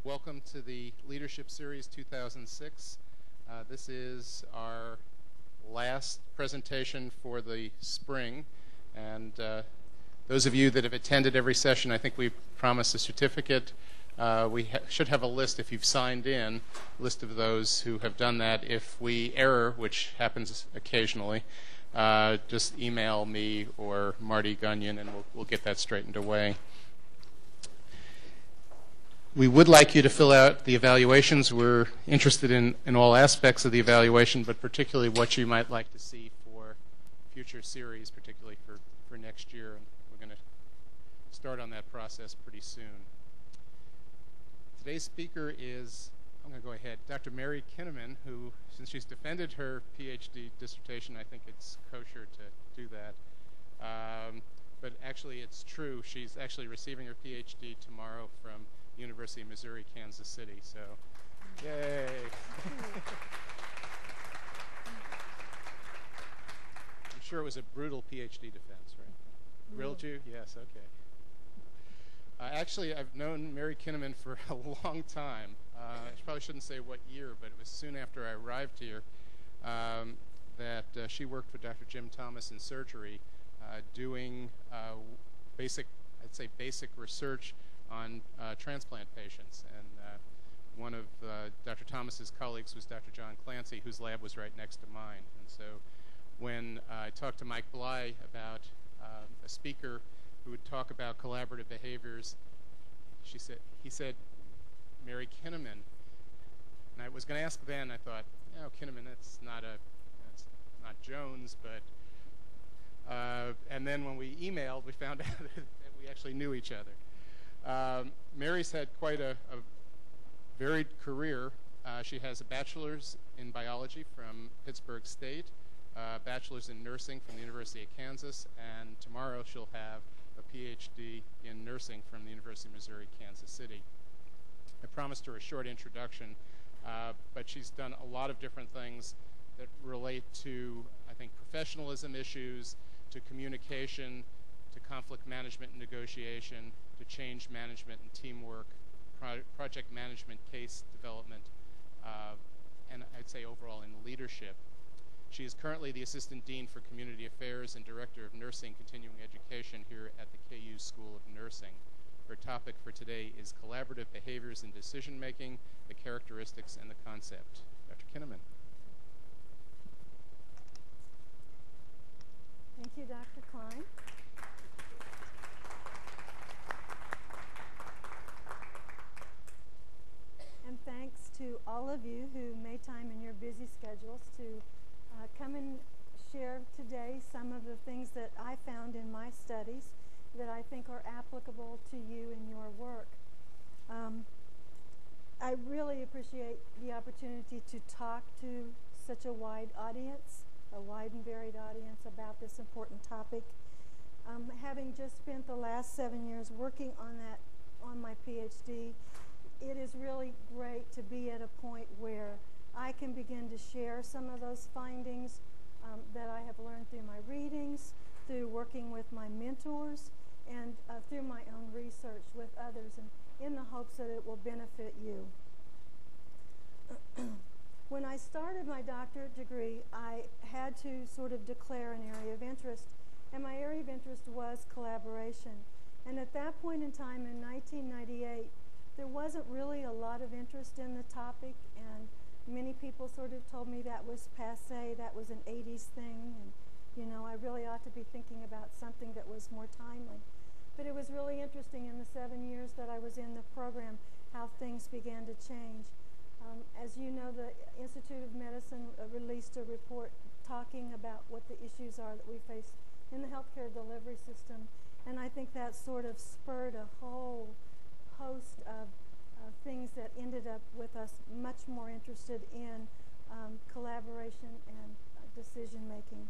Welcome to the Leadership Series 2006. This is our last presentation for the spring, and those of you that have attended every session, I think we promised a certificate. We should have a list, if you've signed in, a list of those who have done that. If we error, which happens occasionally, just email me or Marty Gunyon, and we'll get that straightened away. We would like you to fill out the evaluations. We're interested in all aspects of the evaluation, but particularly what you might like to see for future series, particularly for next year. And we're going to start on that process pretty soon. Today's speaker is, I'm going to go ahead, Dr. Mary Kinnaman, who, since she's defended her PhD dissertation, I think it's kosher to do that. But actually, it's true. She's actually receiving her PhD tomorrow from University of Missouri, Kansas City. So, yay. I'm sure it was a brutal PhD defense, right? Grilled you? Yes, okay. Actually, I've known Mary Kinnaman for a long time. I probably shouldn't say what year, but it was soon after I arrived here that she worked with Dr. Jim Thomas in surgery, doing basic research on transplant patients. And one of Dr. Thomas's colleagues was Dr. John Clancy, whose lab was right next to mine. And so when I talked to Mike Bly about a speaker who would talk about collaborative behaviors, he said, Mary Kinnaman. And I was going to ask then, I thought, oh, Kinnaman, that's not Jones, but and then when we emailed, we found out that we actually knew each other. Mary's had quite a varied career. She has a bachelor's in biology from Pittsburgh State, a bachelor's in nursing from the University of Kansas, and tomorrow she'll have a PhD in nursing from the University of Missouri, Kansas City. I promised her a short introduction, but she's done a lot of different things that relate to, I think, professionalism issues, to communication, to conflict management and negotiation, to change management and teamwork, project management, case development, and I'd say overall in leadership. She is currently the Assistant Dean for Community Affairs and Director of Nursing Continuing Education here at the KU School of Nursing. Her topic for today is collaborative behaviors in decision-making, the characteristics, and the concept. Dr. Kinnaman. Thank you, Dr. Klein. And thanks to all of you who made time in your busy schedules to come and share today some of the things that I found in my studies that I think are applicable to you in your work. I really appreciate the opportunity to talk to such a wide audience, a wide and varied audience about this important topic. Having just spent the last 7 years working on my PhD, it is really great to be at a point where I can begin to share some of those findings that I have learned through my readings, through working with my mentors, and through my own research with others, and in the hopes that it will benefit you. When I started my doctorate degree, I had to sort of declare an area of interest, and my area of interest was collaboration. And at that point in time, in 1998, there wasn't really a lot of interest in the topic, and many people sort of told me that was passé, that was an 80s thing, and you know, I really ought to be thinking about something that was more timely. But it was really interesting in the 7 years that I was in the program how things began to change. As you know, the Institute of Medicine released a report talking about what the issues are that we face in the healthcare delivery system, and I think that sort of spurred a whole host of things that ended up with us much more interested in collaboration and decision making.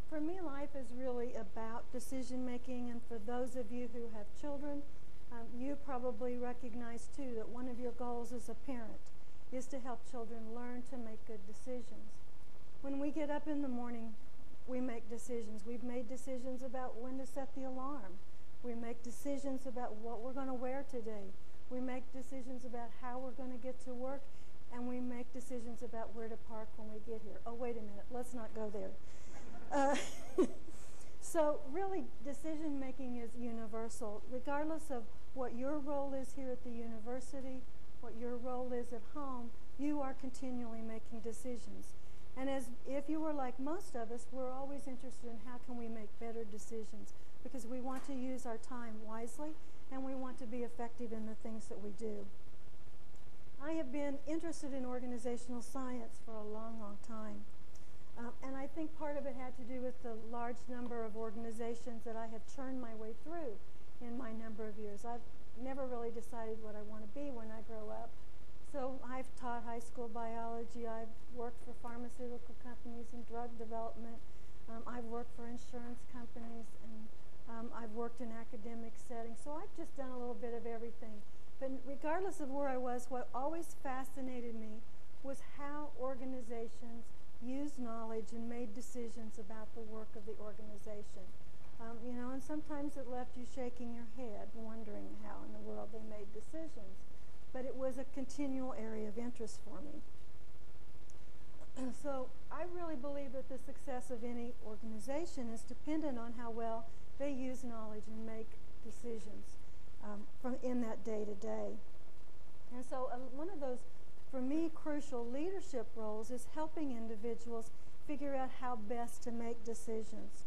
For me, life is really about decision making, and for those of you who have children, you probably recognize too that one of your goals as a parent is to help children learn to make good decisions. When we get up in the morning, we make decisions. We've made decisions about when to set the alarm. We make decisions about what we're going to wear today, We make decisions about how we're going to get to work, and we make decisions about where to park when we get here. Oh, wait a minute. Let's not go there. So really, decision-making is universal. Regardless of what your role is here at the university, what your role is at home, you are continually making decisions. And as if you were like most of us, we're always interested in how can we make better decisions, because we want to use our time wisely, and we want to be effective in the things that we do. I have been interested in organizational science for a long, long time. And I think part of it had to do with the large number of organizations that I have churned my way through in my number of years. I've never really decided what I want to be when I grow up. So I've taught high school biology. I've worked for pharmaceutical companies in drug development. I've worked for insurance companies, and I've worked in academic settings. So I've just done a little bit of everything. But regardless of where I was, what always fascinated me was how organizations used knowledge and made decisions about the work of the organization. And sometimes it left you shaking your head, wondering how in the world they made decisions. But it was a continual area of interest for me. So I really believe that the success of any organization is dependent on how well they use knowledge and make decisions in that day-to-day. And so one of those, for me, crucial leadership roles is helping individuals figure out how best to make decisions.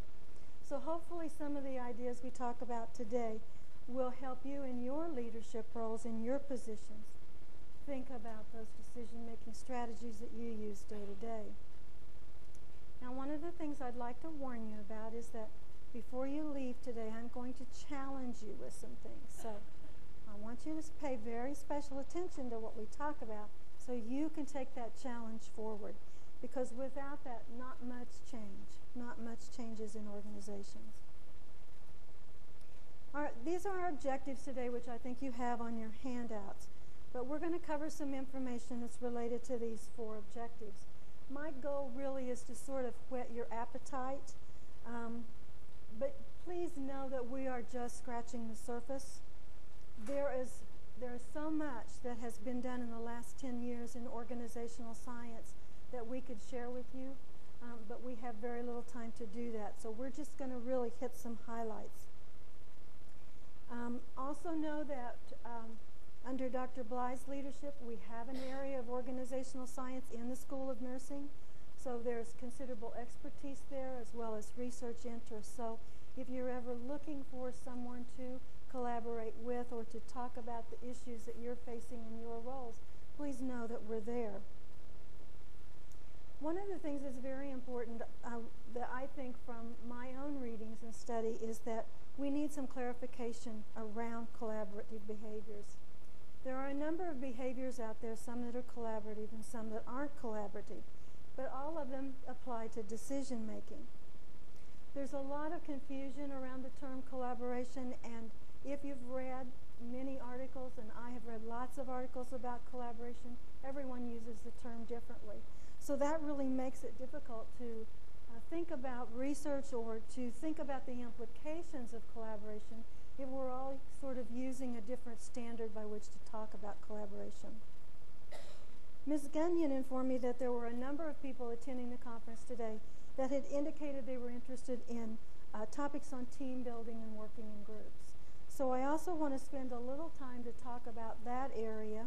So hopefully some of the ideas we talk about today will help you in your leadership roles, in your positions. Think about those decision-making strategies that you use day to day. Now, one of the things I'd like to warn you about is that before you leave today, I'm going to challenge you with some things. So I want you to pay very special attention to what we talk about so you can take that challenge forward. Because without that, not much changes in organizations. These are our objectives today, which I think you have on your handouts. But we're going to cover some information that's related to these 4 objectives. My goal really is to sort of whet your appetite. But please know that we are just scratching the surface. There is so much that has been done in the last 10 years in organizational science that we could share with you, but we have very little time to do that. So we're just going to really hit some highlights. Also know that under Dr. Bly's leadership, we have an area of organizational science in the School of Nursing. So there's considerable expertise there as well as research interest. So if you're ever looking for someone to collaborate with or to talk about the issues that you're facing in your roles, please know that we're there. One of the things that's very important that I think from my own readings and study is that we need some clarification around collaborative behaviors. There are a number of behaviors out there, some that are collaborative and some that aren't collaborative, but all of them apply to decision making. There's a lot of confusion around the term collaboration, and if you've read many articles, and I have read lots of articles about collaboration, everyone uses the term differently. So that really makes it difficult to think about research or to think about the implications of collaboration if we're all sort of using a different standard by which to talk about collaboration. Ms. Gunyon informed me that there were a number of people attending the conference today that had indicated they were interested in topics on team building and working in groups. So I also want to spend a little time to talk about that area,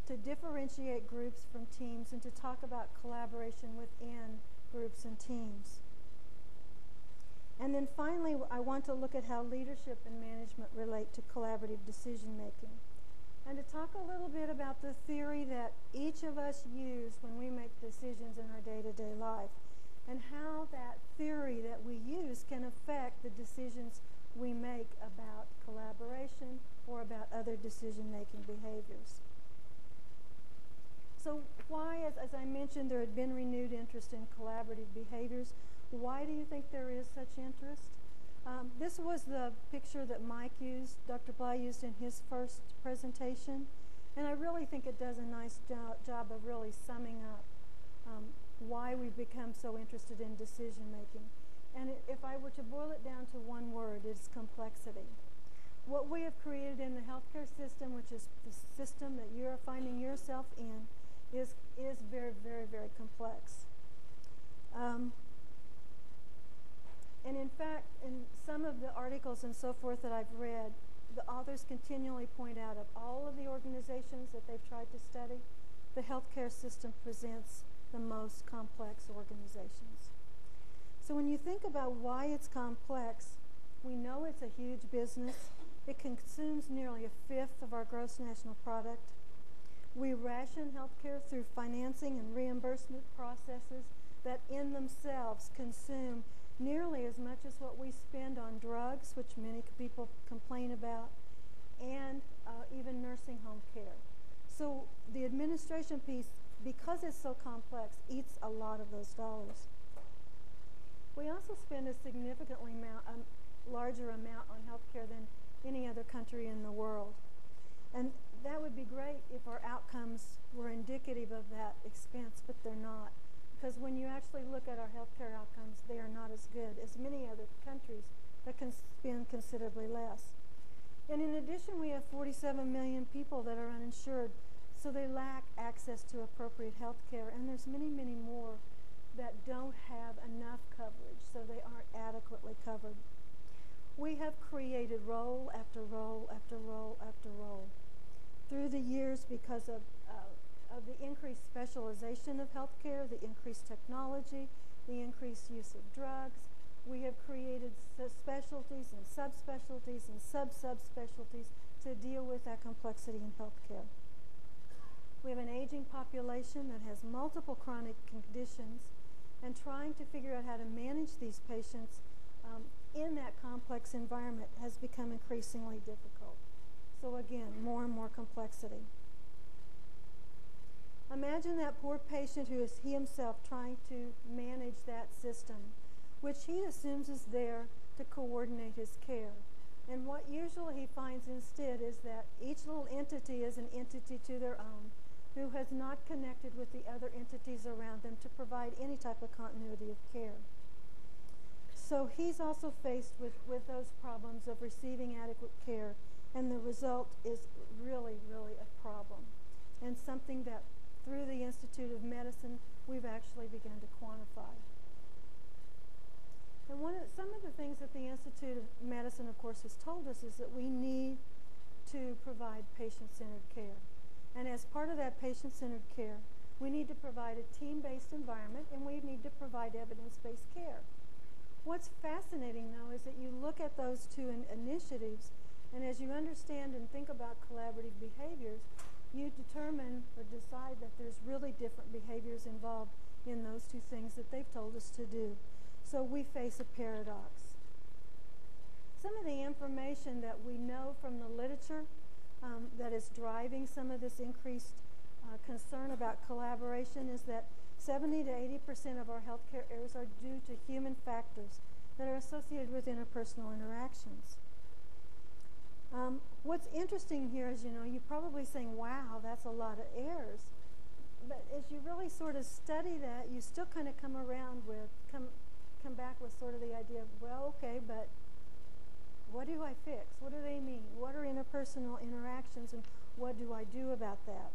to differentiate groups from teams, and to talk about collaboration within groups and teams. And then finally, I want to look at how leadership and management relate to collaborative decision making. And to talk a little bit about the theory that each of us use when we make decisions in our day-to-day life, and how that theory that we use can affect the decisions we make about collaboration or about other decision-making behaviors. So why, as I mentioned, there had been renewed interest in collaborative behaviors. Why do you think there is such interest? This was the picture that Mike used, Dr. Bly used in his first presentation, and I really think it does a nice job of really summing up why we've become so interested in decision making. And if I were to boil it down to one word, it's complexity. what we have created in the healthcare system, which is the system that you are finding yourself in, is very, very, very complex. And in fact, in some of the articles and so forth that I've read, the authors continually point out of all of the organizations that they've tried to study, the healthcare system presents the most complex organizations. So when you think about why it's complex, we know it's a huge business. It consumes nearly a fifth of our gross national product. We ration healthcare through financing and reimbursement processes that in themselves consume nearly as much as what we spend on drugs, which many people complain about, and even nursing home care. So the administration piece, because it's so complex, eats a lot of those dollars. We also spend a significantly larger amount on healthcare than any other country in the world. And that would be great if our outcomes were indicative of that expense, but they're not. Because when you actually look at our healthcare outcomes, they are not as good as many other countries that can spend considerably less. And in addition, we have 47 million people that are uninsured, so they lack access to appropriate health care. And there's many, many more that don't have enough coverage, so they aren't adequately covered. We have created role after role after role after role. Through the years, because of the increased specialization of healthcare, the increased technology, the increased use of drugs, we have created specialties and subspecialties and sub-subspecialties to deal with that complexity in healthcare. We have an aging population that has multiple chronic conditions, and trying to figure out how to manage these patients in that complex environment has become increasingly difficult. So again, more and more complexity. Imagine that poor patient who is he himself trying to manage that system, which he assumes is there to coordinate his care. And what usually he finds instead is that each little entity is an entity to their own, who has not connected with the other entities around them to provide any type of continuity of care. So he's also faced with those problems of receiving adequate care, and the result is really, really a problem, and something that through the Institute of Medicine we've actually begun to quantify. And some of the things that the Institute of Medicine, of course, has told us is that we need to provide patient-centered care. And as part of that patient-centered care, we need to provide a team-based environment, and we need to provide evidence-based care. What's fascinating, though, is that you look at those two initiatives, and as you understand and think about collaborative behaviors, you determine or decide that there's really different behaviors involved in those two things that they've told us to do. So we face a paradox. Some of the information that we know from the literature that is driving some of this increased concern about collaboration is that 70 to 80% of our healthcare errors are due to human factors that are associated with interpersonal interactions. What's interesting here is, you're probably saying, wow, that's a lot of errors. But as you really sort of study that, you still kind of come back with sort of the idea of, well, okay, but what do I fix? What do they mean? What are interpersonal interactions, and what do I do about that?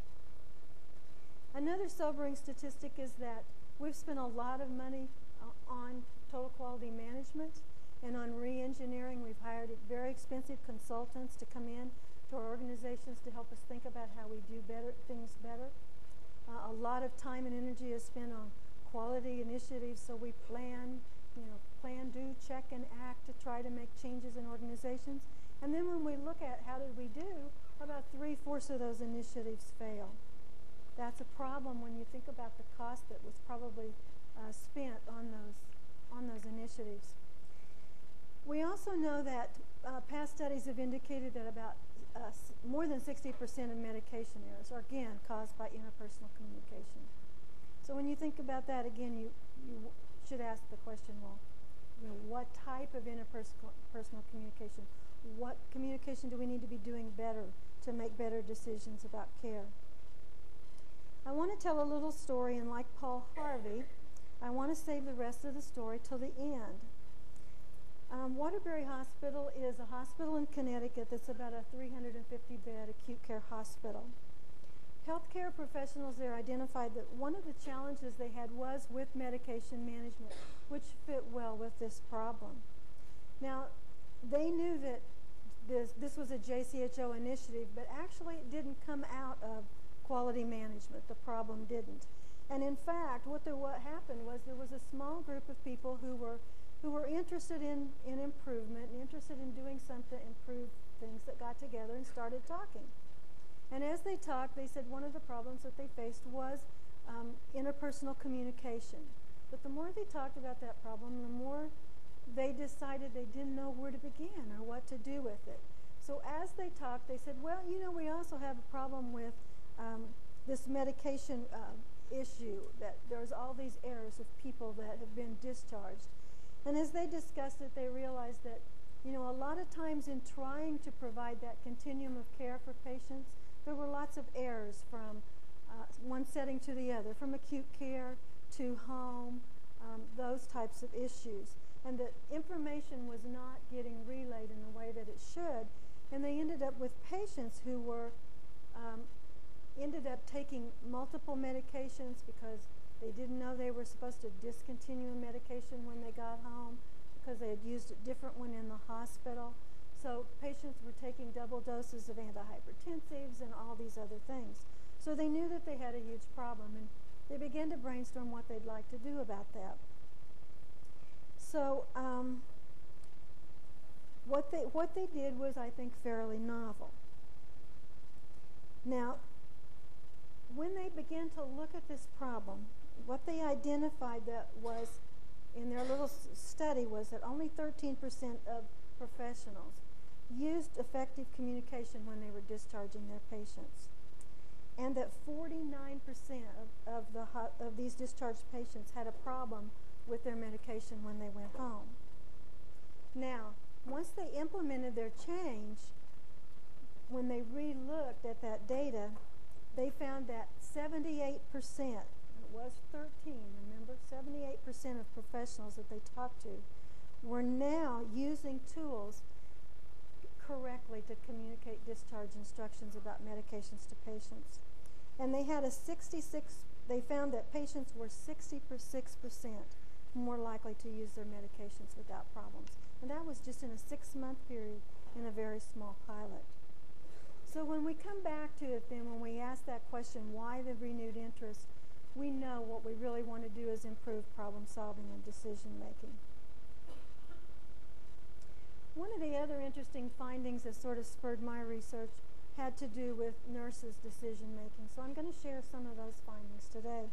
Another sobering statistic is that we've spent a lot of money on total quality management and on re-engineering. We've hired very expensive consultants to come in to our organizations to help us think about how we do things better. A lot of time and energy is spent on quality initiatives, so we plan, do, check, and act to try to make changes in organizations. And then when we look at how did we do, about 3/4 of those initiatives fail. That's a problem when you think about the cost that was probably spent on those initiatives. We also know that past studies have indicated that about more than 60% of medication errors are, again, caused by interpersonal communication. So when you think about that, again, you should ask the question, well, what type of interpersonal communication? What communication do we need to be doing better to make better decisions about care? I want to tell a little story, and like Paul Harvey, I want to save the rest of the story till the end. Waterbury Hospital is a hospital in Connecticut that's about a 350-bed acute care hospital. Healthcare professionals there identified that one of the challenges they had was with medication management, which fit well with this problem. Now, they knew that this was a JCHO initiative, but actually it didn't come out of quality management. The problem didn't. And in fact, what happened was there was a small group of people who were interested in improvement and interested in doing something to improve things, that got together and started talking. And as they talked, they said one of the problems that they faced was interpersonal communication. But the more they talked about that problem, the more they decided they didn't know where to begin or what to do with it. So as they talked, they said, well, you know, we also have a problem with this medication issue, that there's all these errors of people that have been discharged. And as they discussed it, they realized that, you know, a lot of times in trying to provide that continuum of care for patients, there were lots of errors from one setting to the other, from acute care to home, those types of issues. And that information was not getting relayed in the way that it should. And they ended up with patients who were ended up taking multiple medications because they didn't know they were supposed to discontinue a medication when they got home because they had used a different one in the hospital. So patients were taking double doses of antihypertensives and all these other things. So they knew that they had a huge problem, and they began to brainstorm what they'd like to do about that. So what they did was, I think, fairly novel. Now, when they began to look at this problem, what they identified that was in their little study was that only 13% of professionals used effective communication when they were discharging their patients, and that 49% of these discharged patients had a problem with their medication when they went home. Now, once they implemented their change, when they re-looked at that data, they found that 78%, it was 13, remember, 78% of professionals that they talked to were now using tools correctly to communicate discharge instructions about medications to patients. And they had they found that patients were 66% more likely to use their medications without problems. And that was just in a 6-month period in a very small pilot. So when we come back to it then, when we ask that question, why the renewed interest, we know what we really want to do is improve problem solving and decision making. One of the other interesting findings that sort of spurred my research had to do with nurses' decision making. So I'm going to share some of those findings today.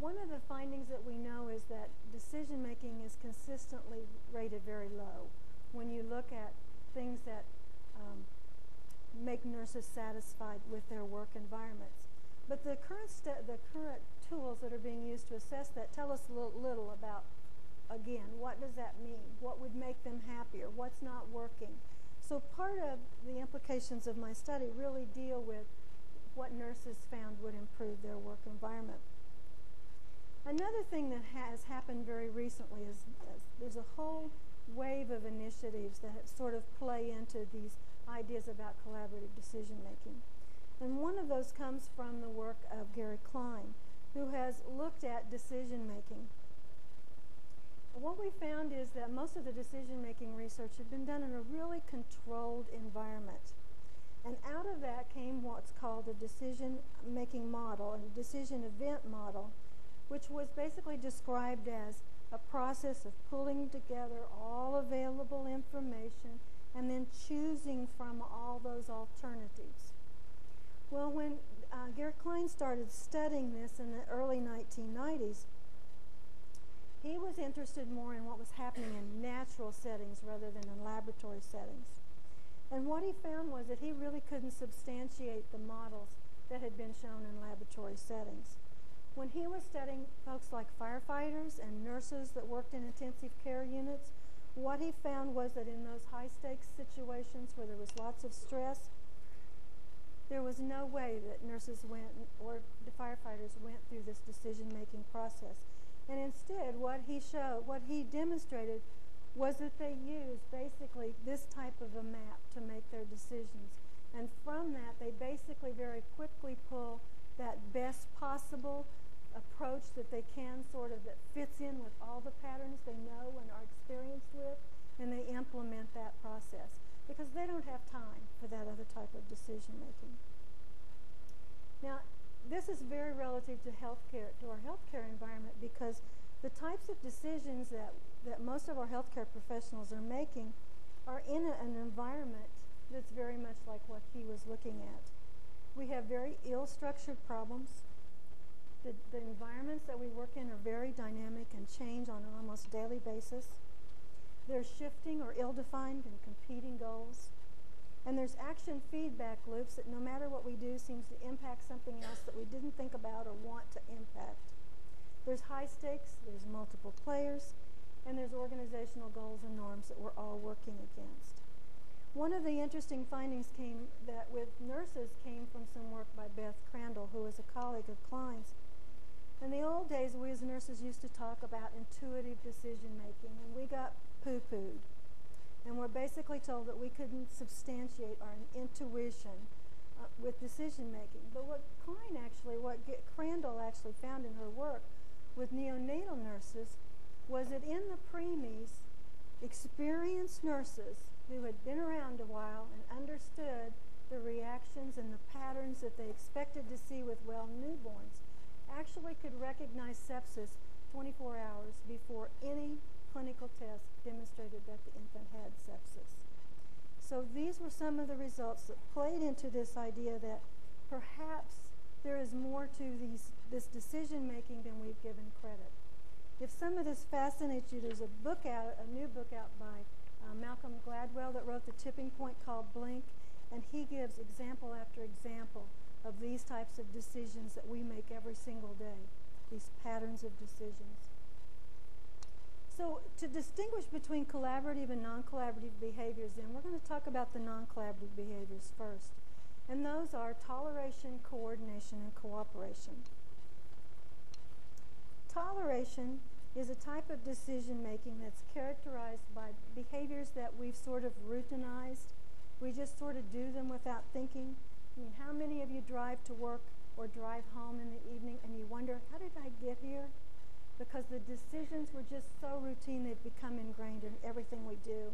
One of the findings that we know is that decision making is consistently rated very low when you look at things that make nurses satisfied with their work environments. But the current tools that are being used to assess that tell us little about, again, what does that mean? What would make them happier? What's not working? So part of the implications of my study really deal with what nurses found would improve their work environment. Another thing that has happened very recently is there's a whole wave of initiatives that sort of play into these ideas about collaborative decision making. And one of those comes from the work of Gary Klein, who has looked at decision making. What we found is that most of the decision making research had been done in a really controlled environment. And out of that came what's called a decision making model, and a decision event model, which was basically described as a process of pulling together all available information and then choosing from all those alternatives. Well, when Gary Klein started studying this in the early 1990s, he was interested more in what was happening in natural settings rather than in laboratory settings. And what he found was that he really couldn't substantiate the models that had been shown in laboratory settings. When he was studying folks like firefighters and nurses that worked in intensive care units, what he found was that in those high-stakes situations where there was lots of stress, there was no way that nurses went or the firefighters went through this decision-making process. And instead, what he demonstrated was that they used basically this type of a map to make their decisions. And from that, they basically very quickly pull that best possible approach that they can that fits in with all the patterns they know and are experienced with, and they implement that process because they don't have time for that other type of decision making. Now, this is very relative to healthcare, to our healthcare environment, because the types of decisions that most of our healthcare professionals are making are in an environment that's very much like what he was looking at. We have very ill-structured problems. The environments that we work in are very dynamic and change on an almost daily basis. There's shifting or ill-defined and competing goals. And there's action feedback loops that no matter what we do seems to impact something else that we didn't think about or want to impact. There's high stakes, there's multiple players, and there's organizational goals and norms that we're all working against. One of the interesting findings with nurses came from some work by Beth Crandall, who was a colleague of Klein's. In the old days, we as nurses used to talk about intuitive decision making, and we got poo-pooed. And we're basically told that we couldn't substantiate our intuition with decision making. But what Crandall actually found in her work with neonatal nurses was that in the preemies, experienced nurses who had been around a while and understood the reactions and the patterns that they expected to see with well newborns actually could recognize sepsis 24 hours before any clinical test demonstrated that the infant had sepsis. So these were some of the results that played into this idea that perhaps there is more to this decision making than we've given credit. If some of this fascinates you, there's a new book out by Malcolm Gladwell that wrote The Tipping Point called Blink, and he gives example after example of these types of decisions that we make every single day, these patterns of decisions. So to distinguish between collaborative and non-collaborative behaviors, then we're going to talk about the non-collaborative behaviors first. And those are toleration, coordination, and cooperation. Toleration is a type of decision making that's characterized by behaviors that we've sort of routinized. We just sort of do them without thinking. I mean, how many of you drive to work or drive home in the evening and you wonder, how did I get here? Because the decisions were just so routine, they've become ingrained in everything we do.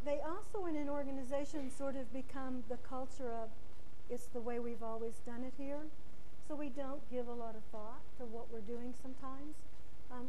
They also, in an organization, sort of become the culture of, it's the way we've always done it here. So we don't give a lot of thought to what we're doing sometimes.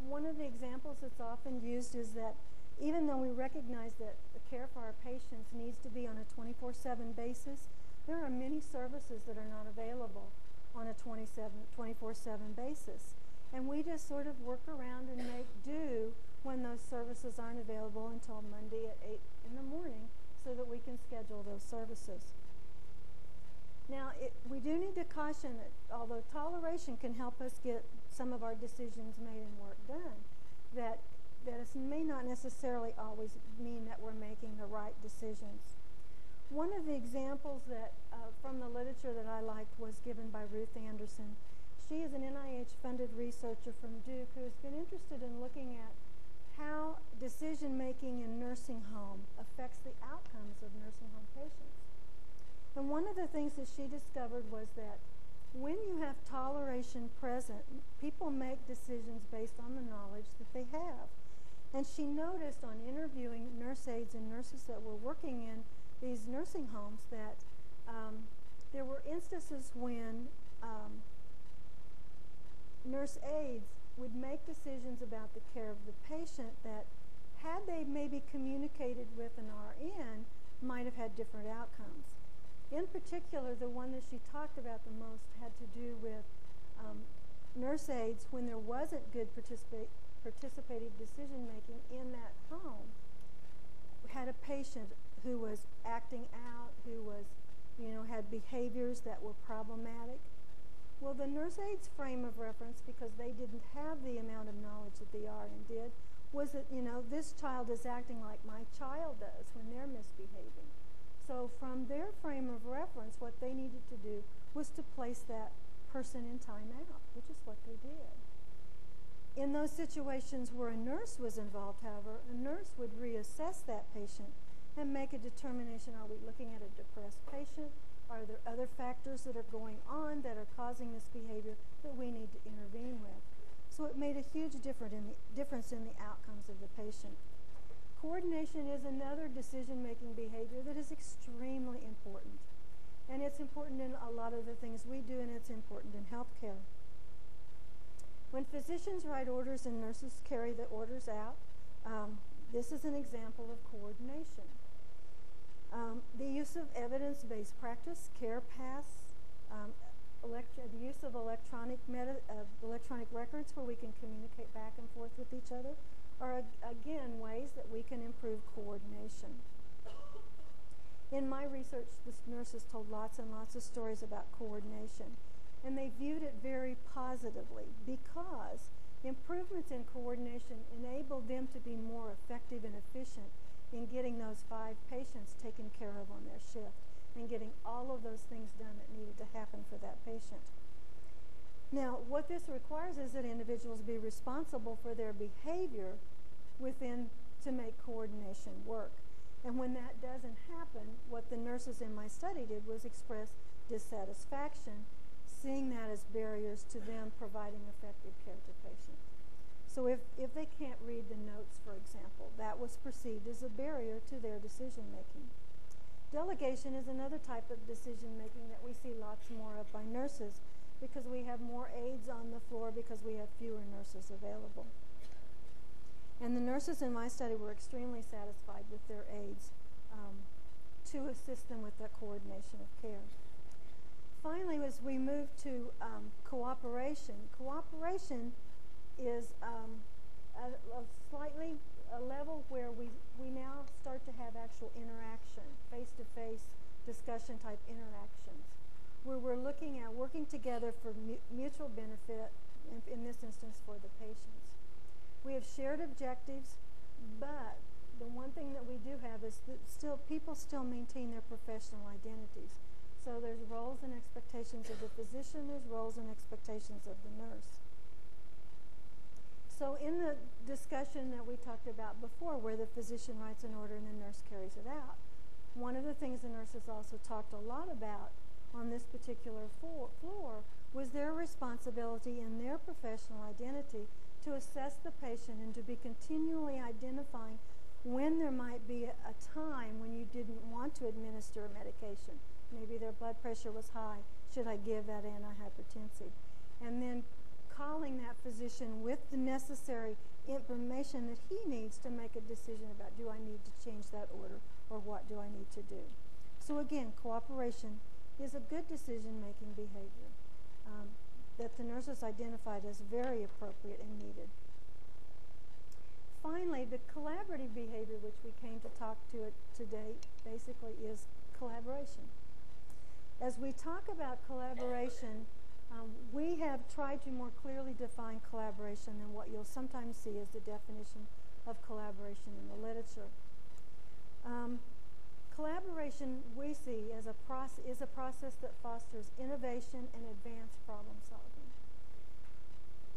One of the examples that's often used is that even though we recognize that the care for our patients needs to be on a 24/7 basis, there are many services that are not available on a 24/7 basis. And we just sort of work around and make do when those services aren't available until Monday at 8 in the morning so that we can schedule those services. Now, we do need to caution that although toleration can help us get some of our decisions made and work done, that it may not necessarily always mean that we're making the right decisions. One of the examples that from the literature that I liked was given by Ruth Anderson. She is an NIH-funded researcher from Duke who has been interested in looking at how decision-making in nursing home affects the outcomes of nursing home patients. And one of the things that she discovered was that when you have toleration present, people make decisions based on the knowledge that they have. And she noticed on interviewing nurse aides and nurses that were working in these nursing homes that there were instances when nurse aides would make decisions about the care of the patient that, had they maybe communicated with an RN, might have had different outcomes. In particular, the one that she talked about the most had to do with nurse aides when there wasn't good participative decision-making in that home, had a patient who was acting out, who was, had behaviors that were problematic. Well, the nurse aide's frame of reference, because they didn't have the amount of knowledge that the RN did, was that, this child is acting like my child does when they're misbehaving. So from their frame of reference, what they needed to do was to place that person in timeout, which is what they did. In those situations where a nurse was involved, however, a nurse would reassess that patient and make a determination, are we looking at a depressed patient? Are there other factors that are going on that are causing this behavior that we need to intervene with? So it made a huge difference in the outcomes of the patient. Coordination is another decision-making behavior that is extremely important. And it's important in a lot of the things we do, and it's important in healthcare. When physicians write orders and nurses carry the orders out, this is an example of coordination. The use of evidence-based practice, care paths, the use of electronic records where we can communicate back and forth with each other are, again, ways that we can improve coordination. In my research, the nurses told lots and lots of stories about coordination, and they viewed it very positively because improvements in coordination enabled them to be more effective and efficient in getting those 5 patients taken care of on their shift and getting all of those things done that needed to happen for that patient. Now, what this requires is that individuals be responsible for their behavior to make coordination work. And when that doesn't happen, what the nurses in my study did was express dissatisfaction, seeing that as barriers to them providing effective care to patients. So if they can't read the notes, for example, that was perceived as a barrier to their decision-making. Delegation is another type of decision-making that we see lots more of by nurses because we have more aides on the floor because we have fewer nurses available. And the nurses in my study were extremely satisfied with their aides to assist them with that coordination of care. Finally, as we move to cooperation, cooperation is a level where we now start to have actual interaction, face-to-face discussion type interactions, where we're looking at working together for mutual benefit, in this instance for the patients. We have shared objectives, but the one thing that we do have is that people still maintain their professional identities. So there's roles and expectations of the physician, there's roles and expectations of the nurse. So in the discussion that we talked about before, where the physician writes an order and the nurse carries it out, one of the things the nurses also talked a lot about on this particular floor was their responsibility in their professional identity to assess the patient and to be continually identifying when there might be a time when you didn't want to administer a medication. Maybe their blood pressure was high. Should I give that antihypertensive? And then calling that physician with the necessary information that he needs to make a decision about, do I need to change that order or what do I need to do? So again, cooperation is a good decision-making behavior that the nurses identified as very appropriate and needed. Finally, the collaborative behavior, which we came to talk to today, basically is collaboration. As we talk about collaboration, we have tried to more clearly define collaboration than what you'll sometimes see as the definition of collaboration in the literature. Collaboration, we see, as is a process that fosters innovation and advanced problem solving.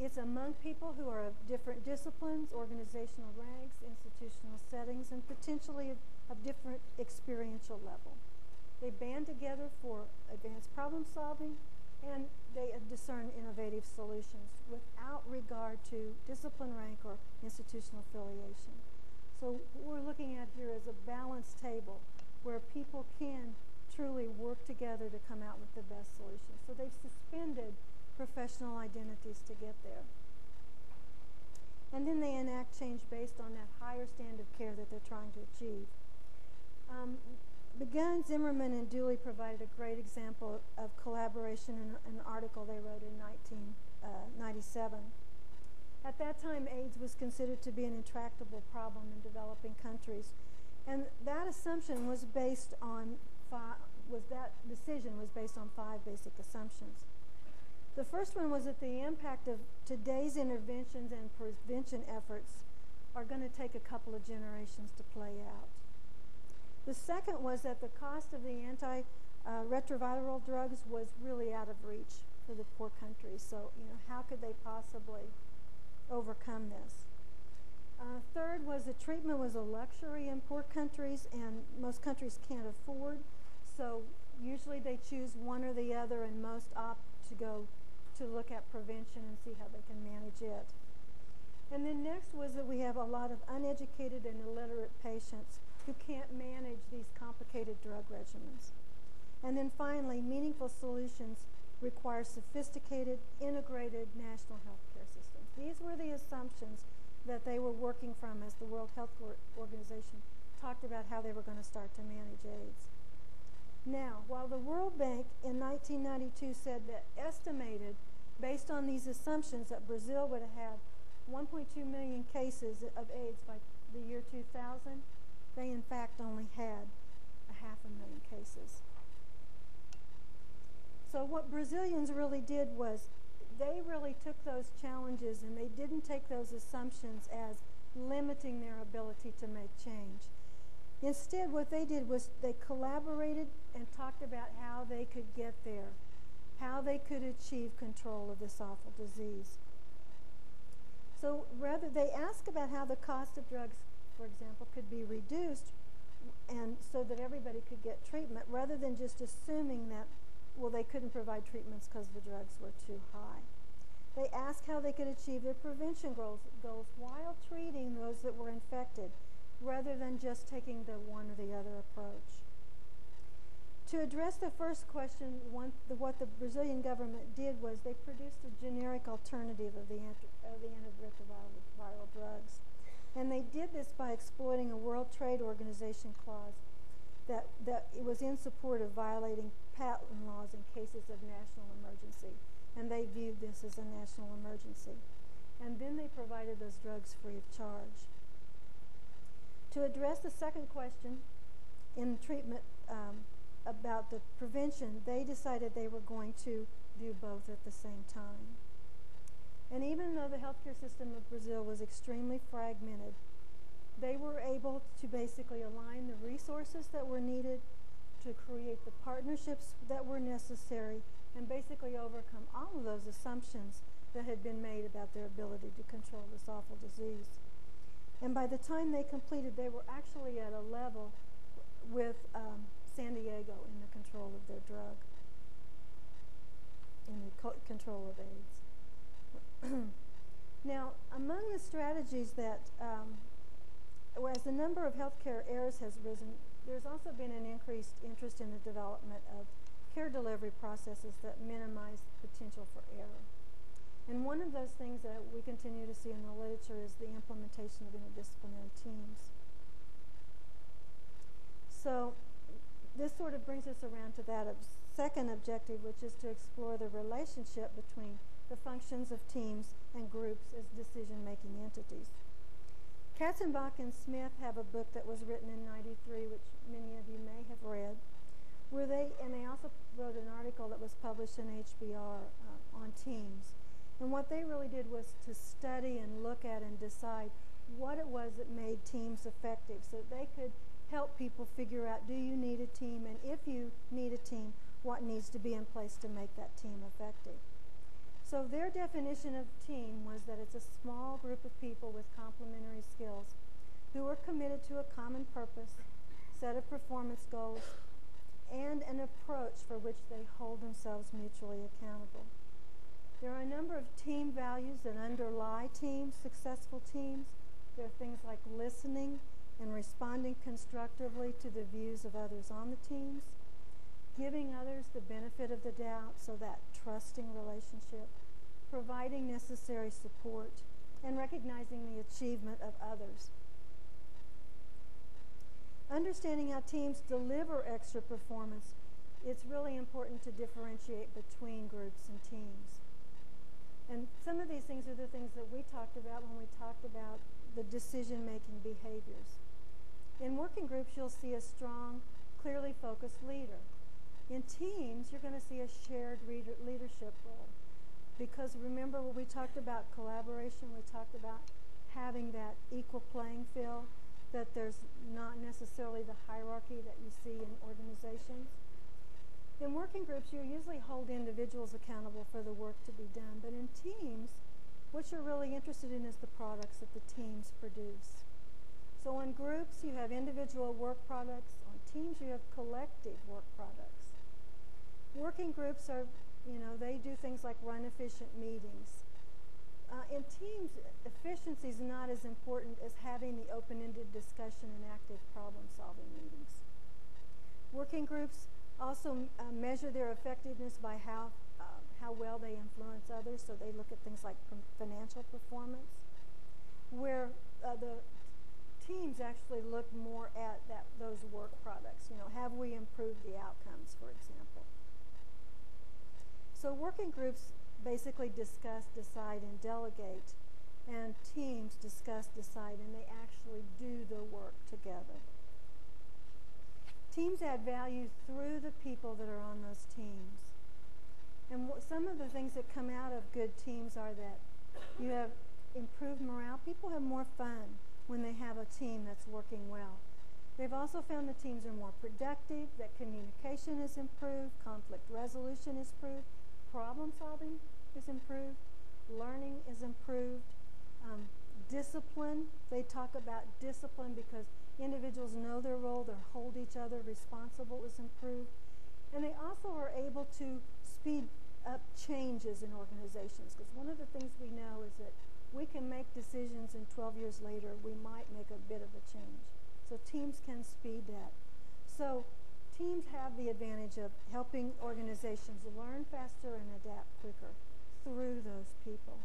It's among people who are of different disciplines, organizational ranks, institutional settings, and potentially of different experiential level. They band together for advanced problem solving, and they discern innovative solutions without regard to discipline, rank, or institutional affiliation. So what we're looking at here is a balanced table where people can truly work together to come out with the best solutions. So they've suspended professional identities to get there. And then they enact change based on that higher standard of care that they're trying to achieve. Begun, Zimmerman, and Dooley provided a great example of collaboration in an article they wrote in 1997. At that time, AIDS was considered to be an intractable problem in developing countries. And that assumption was based on that decision was based on 5 basic assumptions. The first one was that the impact of today's interventions and prevention efforts are going to take a couple of generations to play out. The second was that the cost of the antiretroviral drugs was really out of reach for the poor countries. So, how could they possibly overcome this. Third was that treatment was a luxury in poor countries, and most countries can't afford. So usually they choose one or the other, and most opt to go to look at prevention and see how they can manage it. And then next was that we have a lot of uneducated and illiterate patients who can't manage these complicated drug regimens. And then finally, meaningful solutions require sophisticated, integrated national health care systems. These were the assumptions that they were working from as the World Health Organization talked about how they were going to start to manage AIDS. Now, while the World Bank in 1992 said that estimated, based on these assumptions, that Brazil would have had 1.2 million cases of AIDS by the year 2000, they in fact only had 500,000 cases. So what Brazilians really did was they really took those challenges and they didn't take those assumptions as limiting their ability to make change. Instead, what they did was they collaborated and talked about how they could get there, how they could achieve control of this awful disease. So rather, they asked about how the cost of drugs, for example, could be reduced and so that everybody could get treatment, rather than just assuming that, well, they couldn't provide treatments because the drugs were too high. They asked how they could achieve their prevention goals while treating those that were infected, rather than just taking the one or the other approach. To address the first question, what the Brazilian government did was they produced a generic alternative of the antiretroviral drugs. And they did this by exploiting a World Trade Organization clause that it was in support of violating patent laws in cases of national emergency. And they viewed this as a national emergency. And then they provided those drugs free of charge. To address the second question in treatment about the prevention, they decided they were going to do both at the same time. And even though the healthcare system of Brazil was extremely fragmented, they were able to basically align the resources that were needed to create the partnerships that were necessary and basically overcome all of those assumptions that had been made about their ability to control this awful disease. And by the time they completed, they were actually at a level with San Diego in the control of their drug, in the control of AIDS. Now, among the strategies that, as the number of healthcare errors has risen, there's also been an increased interest in the development of care delivery processes that minimize potential for error. And one of those things that we continue to see in the literature is the implementation of interdisciplinary teams. So this sort of brings us around to that second objective, which is to explore the relationship between the functions of teams and groups as decision-making entities. Katzenbach and Smith have a book that was written in '93, which many of you may have read, and they also wrote an article that was published in HBR on teams. And what they really did was to study and look at and decide what it was that made teams effective, so that they could help people figure out, do you need a team, and if you need a team, what needs to be in place to make that team effective. So their definition of team was that it's a small group of people with complementary skills who are committed to a common purpose, set of performance goals, and an approach for which they hold themselves mutually accountable. There are a number of team values that underlie teams, successful teams. There are things like listening and responding constructively to the views of others on the teams, giving others the benefit of the doubt, so that trusting relationship, providing necessary support, and recognizing the achievement of others. Understanding how teams deliver extra performance, it's really important to differentiate between groups and teams. And some of these things are the things that we talked about when we talked about the decision-making behaviors. In working groups, you'll see a strong, clearly focused leader. In teams, you're going to see a shared leadership role. Because remember what we talked about collaboration, we talked about having that equal playing field, that there's not necessarily the hierarchy that you see in organizations. In working groups, you usually hold individuals accountable for the work to be done, but in teams, What you're really interested in is the products that the teams produce. So in groups, you have individual work products. On teams, you have collective work products. Working groups are, they do things like run efficient meetings. In teams, efficiency is not as important as having the open-ended discussion and active problem-solving meetings. Working groups also measure their effectiveness by how well they influence others, so they look at things like financial performance, where the teams actually look more at those work products. Have we improved the outcomes, for example? So working groups basically discuss, decide, and delegate, and teams discuss, decide, and they actually do the work together. Teams add value through the people that are on those teams. And some of the things that come out of good teams are that you have improved morale. People have more fun when they have a team that's working well. They've also found the teams are more productive, that communication is improved, conflict resolution is improved, problem solving is improved, learning is improved, discipline. They talk about discipline because individuals know their role, they hold each other responsible is improved. And they also are able to speed up changes in organizations, because one of the things we know is that we can make decisions and 12 years later we might make a bit of a change. So teams can speed that. So teams have the advantage of helping organizations learn faster and adapt quicker through those people.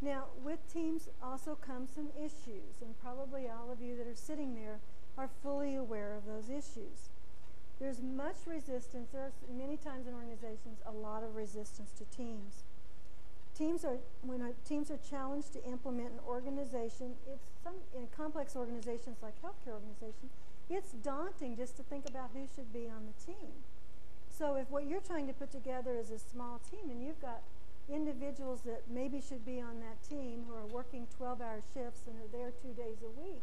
Now, with teams also come some issues, and probably all of you that are sitting there are fully aware of those issues. There's much resistance. There's many times in organizations a lot of resistance to teams. When teams are challenged to implement an organization, in complex organizations like healthcare organizations, it's daunting just to think about who should be on the team. So if what you're trying to put together is a small team and you've got individuals that maybe should be on that team who are working 12-hour shifts and are there 2 days a week,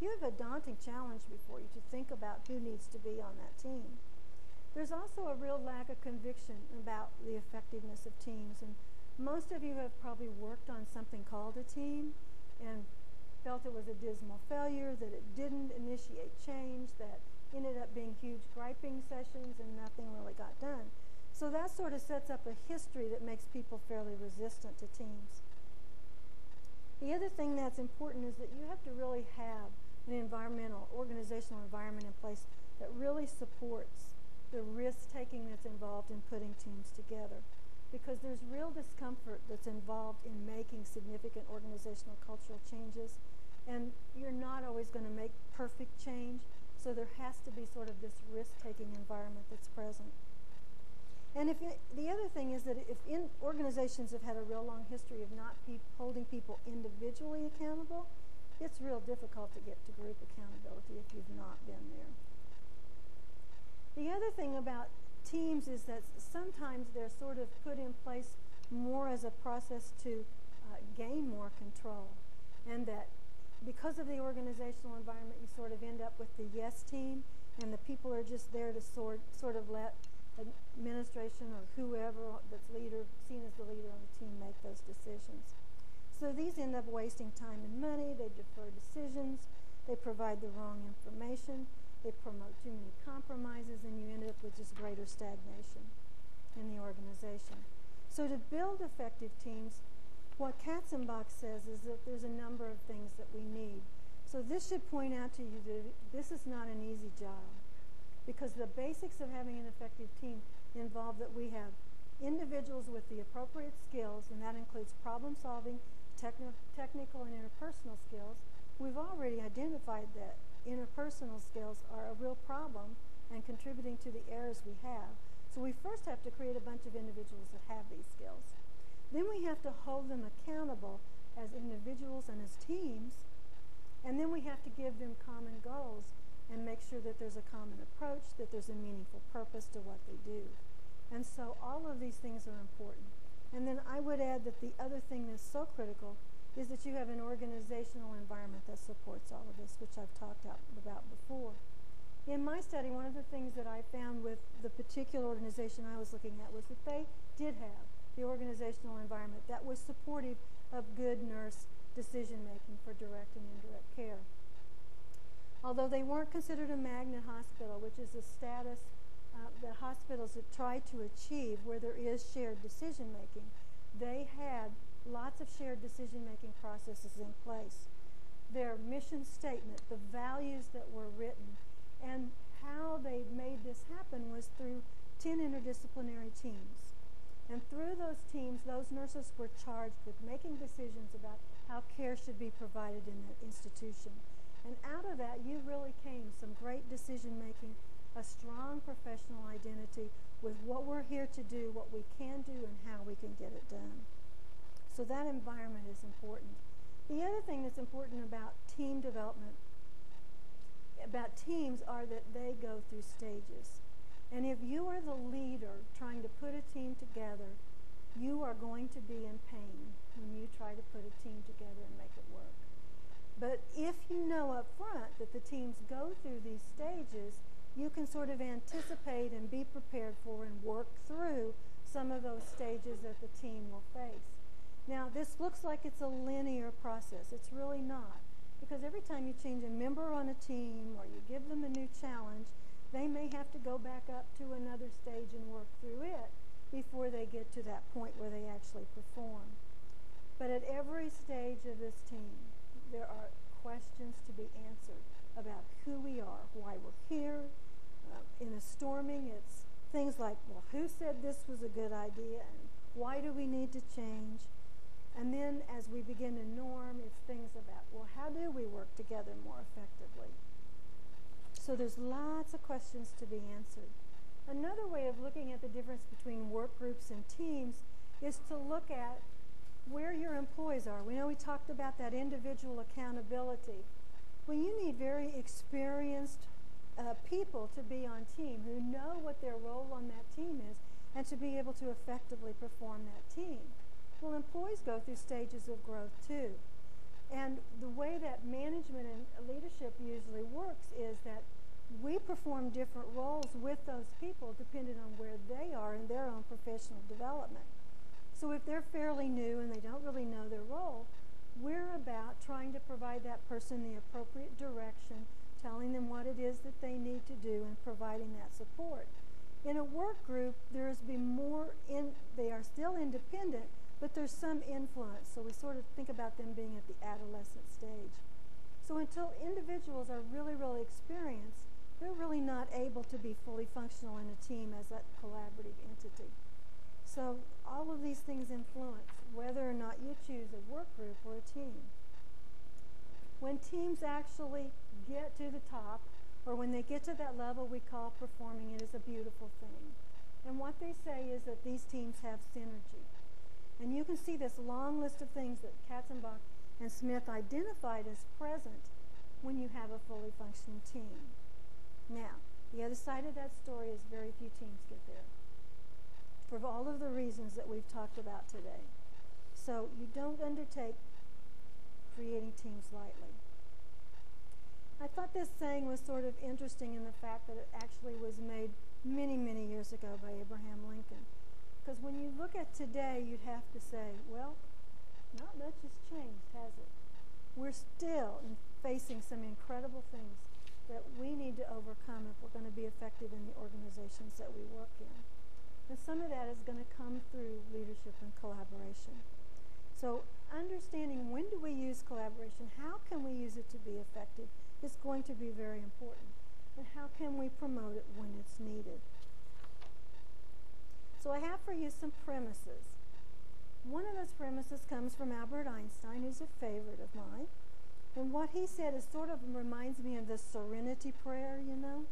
you have a daunting challenge before you to think about who needs to be on that team. There's also a real lack of conviction about the effectiveness of teams, and most of you have probably worked on something called a team and felt it was a dismal failure, that it didn't initiate change, that ended up being huge griping sessions and nothing really got done. So that sort of sets up a history that makes people fairly resistant to teams. The other thing that's important is that you have to really have an organizational environment in place that really supports the risk-taking that's involved in putting teams together. Because there's real discomfort that's involved in making significant organizational cultural changes, and you're not always going to make perfect change, so there has to be sort of this risk-taking environment that's present. And the other thing is that if organizations have had a real long history of not holding people individually accountable, it's real difficult to get to group accountability if you've not been there. The other thing about teams is that sometimes they're sort of put in place more as a process to gain more control, and that because of the organizational environment, you sort of end up with the yes team, and the people are just there to sort of let administration or whoever that's seen as the leader on the team make those decisions. So these end up wasting time and money, they defer decisions, they provide the wrong information, they promote too many compromises, and you end up with just greater stagnation in the organization. So to build effective teams, what Katzenbach says is that there's a number of things that we need. So this should point out to you that this is not an easy job, because the basics of having an effective team involve that we have individuals with the appropriate skills, and that includes problem solving, technical and interpersonal skills. We've already identified that interpersonal skills are a real problem and contributing to the errors we have. So we first have to create a bunch of individuals that have these skills. Then we have to hold them accountable as individuals and as teams, and then we have to give them common goals and make sure that there's a common approach, that there's a meaningful purpose to what they do. And so all of these things are important. And then I would add that the other thing that's so critical is that you have an organizational environment that supports all of this, which I've talked about before. In my study, one of the things that I found with the particular organization I was looking at was that they did have the organizational environment that was supportive of good nurse decision-making for direct and indirect care. Although they weren't considered a magnet hospital, which is a status that hospitals that try to achieve where there is shared decision-making, they had lots of shared decision-making processes in place. Their mission statement, the values that were written, and how they made this happen was through 10 interdisciplinary teams. And through those teams, those nurses were charged with making decisions about how care should be provided in that institution. And out of that, you really came some great decision-making, a strong professional identity with what we're here to do, what we can do, and how we can get it done. So that environment is important. The other thing that's important about team development, about teams, are that they go through stages. And if you are the leader trying to put a team together, you are going to be in pain when you try to put a team together and make it work. But if you know up front that the teams go through these stages, you can sort of anticipate and be prepared for and work through some of those stages that the team will face. Now, this looks like it's a linear process. It's really not. Because every time you change a member on a team or you give them a new challenge, they may have to go back up to another stage and work through it before they get to that point where they actually perform. But at every stage of this team, there are questions to be answered about who we are, why we're here. In a storming, it's things like, well, who said this was a good idea, and why do we need to change? And then as we begin to norm, it's things about, well, how do we work together more effectively? So there's lots of questions to be answered. Another way of looking at the difference between work groups and teams is to look at where your employees are. We know we talked about that individual accountability. Well, you need very experienced people to be on team who know what their role on that team is and to be able to effectively perform that team. Well, employees go through stages of growth too. And the way that management and leadership usually works is that we perform different roles with those people depending on where they are in their own professional development. So if they're fairly new and they don't really know their role, we're about trying to provide that person the appropriate direction, telling them what it is that they need to do and providing that support. In a work group, they are still independent, but there's some influence. So we sort of think about them being at the adolescent stage. So until individuals are really, really experienced, they're really not able to be fully functional in a team as a collaborative entity. So all of these things influence whether or not you choose a work group or a team. When teams actually get to the top, or when they get to that level we call performing, it is a beautiful thing. And what they say is that these teams have synergy. And you can see this long list of things that Katzenbach and Smith identified as present when you have a fully functioning team. Now, the other side of that story is very few teams get there, for all of the reasons that we've talked about today. So you don't undertake creating teams lightly. I thought this saying was sort of interesting in the fact that it actually was made many, many years ago by Abraham Lincoln. Because when you look at today, you'd have to say, well, not much has changed, has it? We're still facing some incredible things that we need to overcome if we're going to be effective in the organizations that we work in. And some of that is going to come through leadership and collaboration. So understanding when do we use collaboration, how can we use it to be effective, is going to be very important. And how can we promote it when it's needed? So I have for you some premises. One of those premises comes from Albert Einstein, who's a favorite of mine. And what he said is sort of reminds me of the serenity prayer, you know.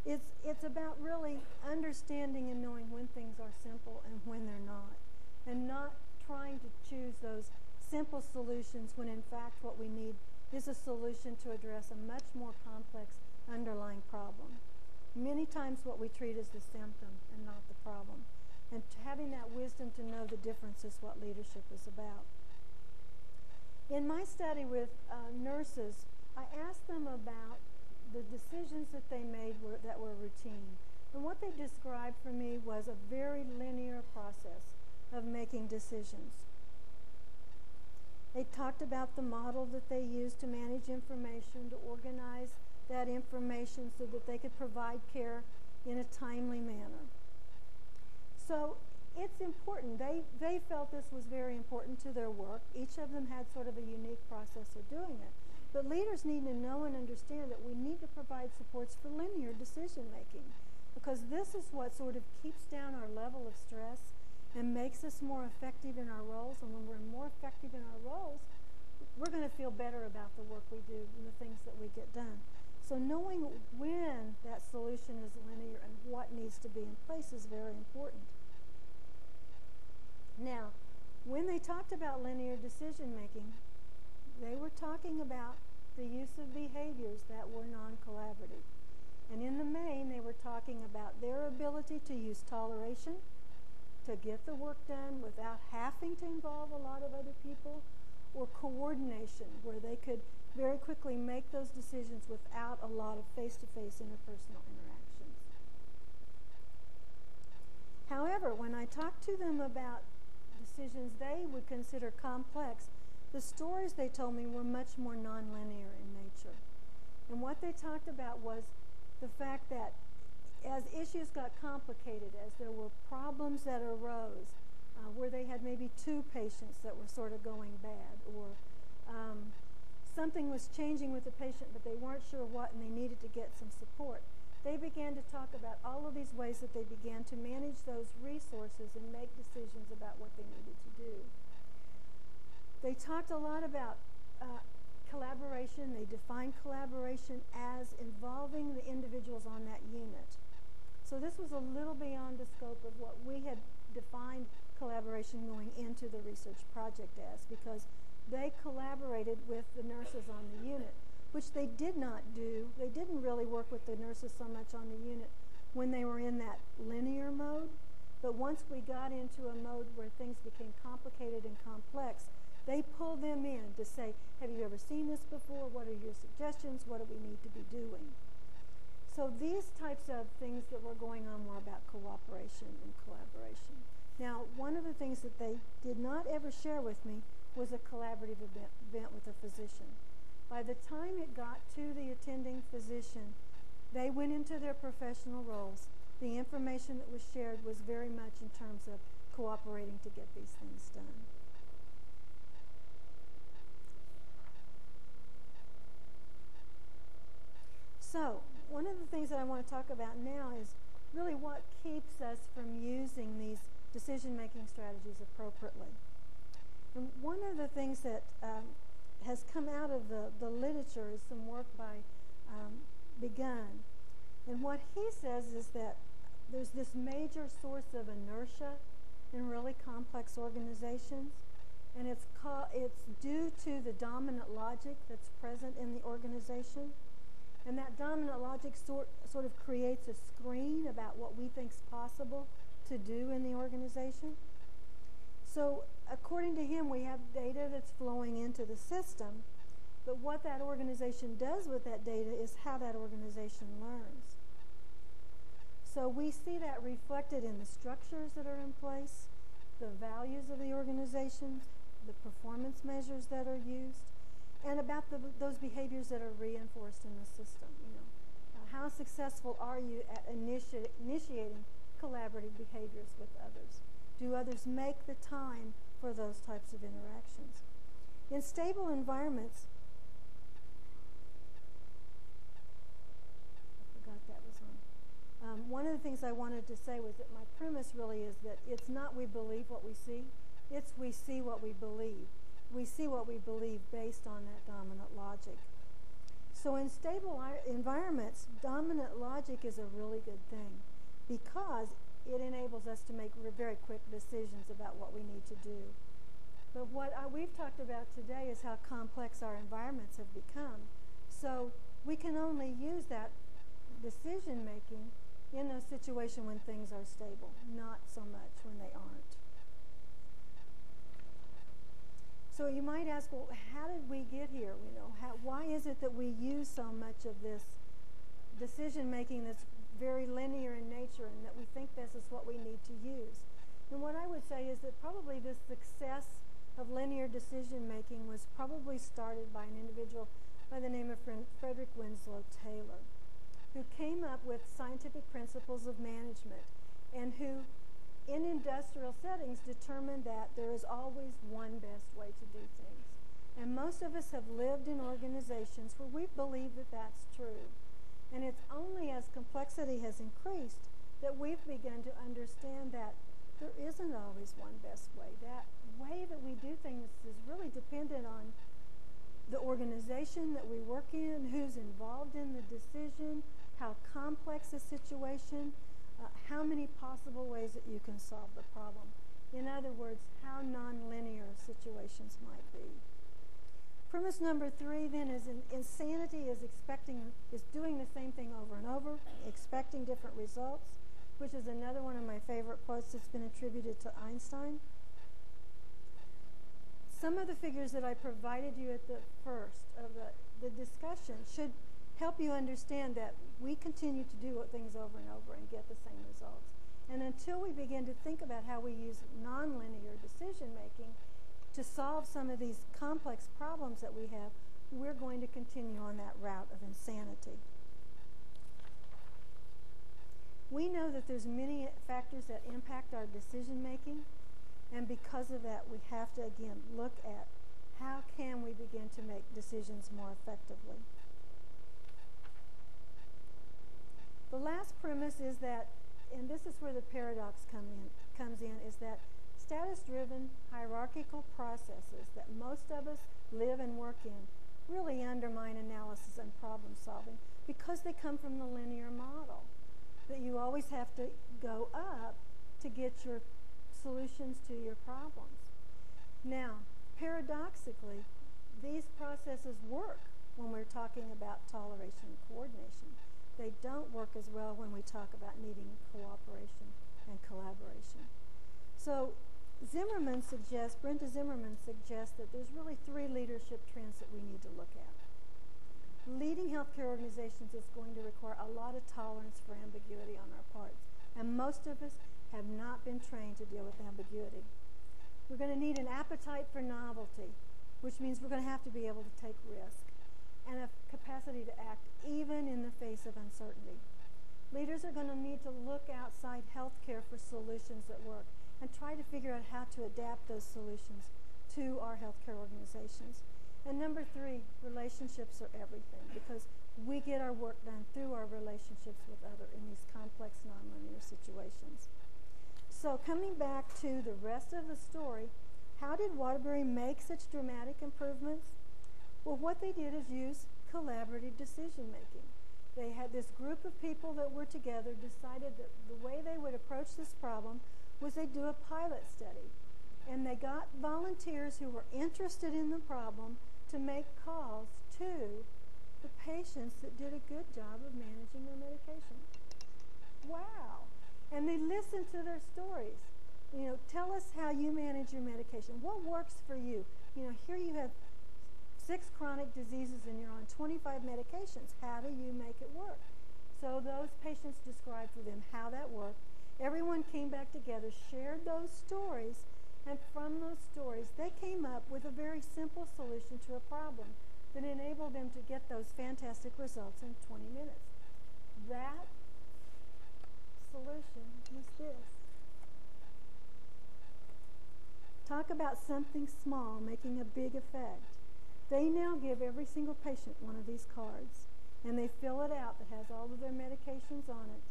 It's about really understanding and knowing when things are simple and when they're not. And not trying to choose those simple solutions when in fact what we need is a solution to address a much more complex underlying problem. Many times what we treat is the symptom and not the problem. And having that wisdom to know the difference is what leadership is about. In my study with nurses, I asked them about the decisions that they made that were routine. And what they described for me was a very linear process of making decisions. They talked about the model that they used to manage information, to organize that information so that they could provide care in a timely manner. So it's important. They felt this was very important to their work. Each of them had sort of a unique process of doing it. But leaders need to know and understand that we need to provide supports for linear decision making, because this is what sort of keeps down our level of stress and makes us more effective in our roles. And when we're more effective in our roles, we're going to feel better about the work we do and the things that we get done. So knowing when that solution is linear and what needs to be in place is very important. Now, when they talked about linear decision making, they were talking about the use of behaviors that were non-collaborative. And in the main, they were talking about their ability to use toleration, to get the work done without having to involve a lot of other people, or coordination, where they could very quickly make those decisions without a lot of face-to-face interpersonal interactions. However, when I talked to them about decisions they would consider complex, the stories they told me were much more nonlinear in nature. And what they talked about was the fact that as issues got complicated, as there were problems that arose, where they had maybe two patients that were sort of going bad, or something was changing with the patient but they weren't sure what and they needed to get some support, they began to talk about all of these ways that they began to manage those resources and make decisions about what they needed to do. They talked a lot about collaboration. They defined collaboration as involving the individuals on that unit. So this was a little beyond the scope of what we had defined collaboration going into the research project as, because they collaborated with the nurses on the unit, which they did not do. They didn't really work with the nurses so much on the unit when they were in that linear mode. But once we got into a mode where things became complicated and complex, they pulled them in to say, have you ever seen this before? What are your suggestions? What do we need to be doing? So these types of things that were going on were about cooperation and collaboration. Now, one of the things that they did not ever share with me was a collaborative event with a physician. By the time it got to the attending physician, they went into their professional roles. The information that was shared was very much in terms of cooperating to get these things done. So, one of the things that I want to talk about now is really what keeps us from using these decision-making strategies appropriately. And one of the things that has come out of the literature is some work by Begun. And what he says is that there's this major source of inertia in really complex organizations, and it's due to the dominant logic that's present in the organization. And that dominant logic sort of creates a screen about what we think is possible to do in the organization. So according to him, we have data that's flowing into the system, but what that organization does with that data is how that organization learns. So we see that reflected in the structures that are in place, the values of the organization, the performance measures that are used, and about those behaviors that are reinforced in the system. How successful are you at initiating collaborative behaviors with others? Do others make the time for those types of interactions? In stable environments, I forgot that was on. One of the things I wanted to say was that my premise really is that it's not we believe what we see, it's we see what we believe. We see what we believe based on that dominant logic. So in stable environments, dominant logic is a really good thing because it enables us to make very quick decisions about what we need to do. But what we've talked about today is how complex our environments have become. So we can only use that decision making in a situation when things are stable, not so much when they aren't. So you might ask, well, how did we get here? Why is it that we use so much of this decision making that's very linear in nature and that we think this is what we need to use? And what I would say is that probably the success of linear decision making was probably started by an individual by the name of Frederick Winslow Taylor, who came up with scientific principles of management and who, in industrial settings, determined that there is always one best way to do things. And most of us have lived in organizations where we believe that that's true. And it's only as complexity has increased that we've begun to understand that there isn't always one best way. That way that we do things is really dependent on the organization that we work in, who's involved in the decision, how complex a situation, how many possible ways that you can solve the problem. In other words, how nonlinear situations might be. Premise number 3 then is insanity is doing the same thing over and over, expecting different results, which is another one of my favorite quotes that's been attributed to Einstein. Some of the figures that I provided you at the first of the discussion should help you understand that we continue to do things over and over and get the same results. And until we begin to think about how we use nonlinear decision making to solve some of these complex problems that we have, we're going to continue on that route of insanity. We know that there's many factors that impact our decision making, and because of that, we have to, again, look at how can we begin to make decisions more effectively. The last premise is that, and this is where the paradox comes in, is that status-driven hierarchical processes that most of us live and work in really undermine analysis and problem solving because they come from the linear model, that you always have to go up to get your solutions to your problems. Now, paradoxically, these processes work when we're talking about toleration and coordination. They don't work as well when we talk about needing cooperation and collaboration. So Brenda Zimmerman suggests that there's really 3 leadership trends that we need to look at. Leading healthcare organizations is going to require a lot of tolerance for ambiguity on our parts, and most of us have not been trained to deal with ambiguity. We're going to need an appetite for novelty, which means we're going to have to be able to take risk, and a capacity to act even in the face of uncertainty. Leaders are going to need to look outside healthcare for solutions that work and try to figure out how to adapt those solutions to our healthcare organizations. And number 3, relationships are everything, because we get our work done through our relationships with others in these complex nonlinear situations. So coming back to the rest of the story, how did Waterbury make such dramatic improvements? Well, what they did is use collaborative decision making. They had this group of people that were together, decided that the way they would approach this problem was they'd do a pilot study. And they got volunteers who were interested in the problem to make calls to the patients that did a good job of managing their medication. Wow. And they listened to their stories. You know, tell us how you manage your medication. What works for you? You know, here you have 6 chronic diseases and you're on 25 medications. How do you make it work? So those patients described for them how that worked. Everyone came back together, shared those stories, and from those stories, they came up with a very simple solution to a problem that enabled them to get those fantastic results in 20 minutes. That solution was this. Talk about something small making a big effect. They now give every single patient one of these cards, and they fill it out that has all of their medications on it,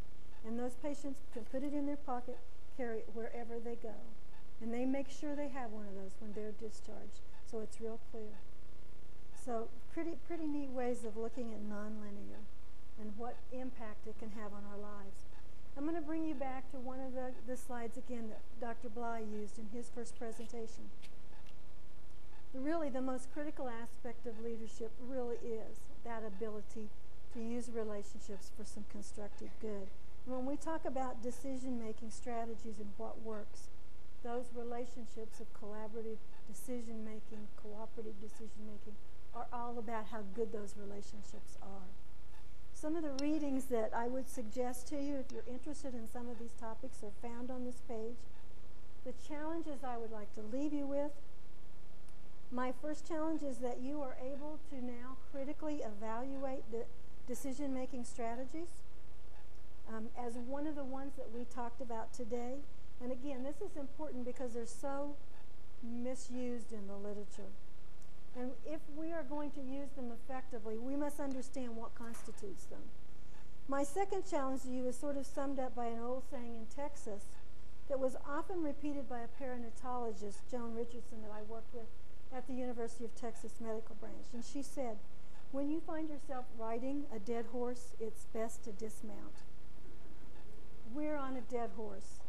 and those patients can put it in their pocket, carry it wherever they go. And they make sure they have one of those when they're discharged, so it's real clear. So pretty neat ways of looking at nonlinear and what impact it can have on our lives. I'm going to bring you back to one of the slides again that Dr. Bly used in his first presentation. Really, the most critical aspect of leadership really is that ability to use relationships for some constructive good. And when we talk about decision-making strategies and what works, those relationships of collaborative decision-making, cooperative decision-making, are all about how good those relationships are. Some of the readings that I would suggest to you, if you're interested in some of these topics, are found on this page. The challenges I would like to leave you with. My first challenge is that you are able to now critically evaluate the decision-making strategies as one of the ones that we talked about today. And again, this is important because they're so misused in the literature. And if we are going to use them effectively, we must understand what constitutes them. My second challenge to you is sort of summed up by an old saying in Texas that was often repeated by a perinatologist, Joan Richardson, that I worked with at the University of Texas Medical Branch. And she said, when you find yourself riding a dead horse, it's best to dismount. We're on a dead horse.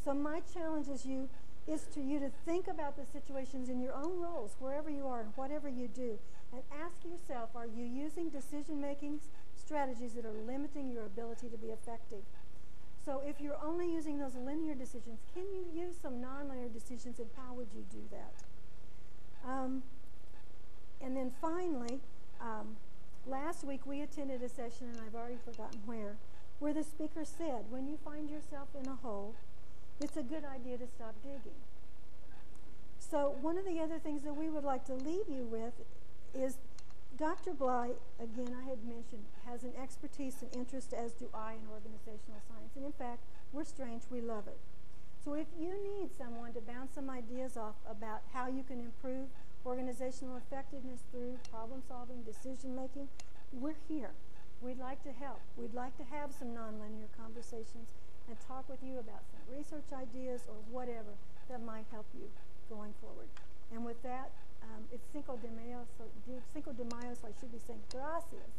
So my challenge is to you to think about the situations in your own roles, wherever you are and whatever you do, and ask yourself, are you using decision-making strategies that are limiting your ability to be effective? So if you're only using those linear decisions, can you use some nonlinear decisions, and how would you do that? And then finally, last week we attended a session, and I've already forgotten where the speaker said, when you find yourself in a hole, it's a good idea to stop digging. So one of the other things that we would like to leave you with is Dr. Bly, again, I had mentioned, has an expertise and interest, as do I, in organizational science. And in fact, we're strange, we love it. So if you need someone to bounce some ideas off about how you can improve organizational effectiveness through problem solving, decision making, we're here. We'd like to help. We'd like to have some nonlinear conversations and talk with you about some research ideas or whatever that might help you going forward. And with that, it's Cinco de Mayo, so I should be saying gracias.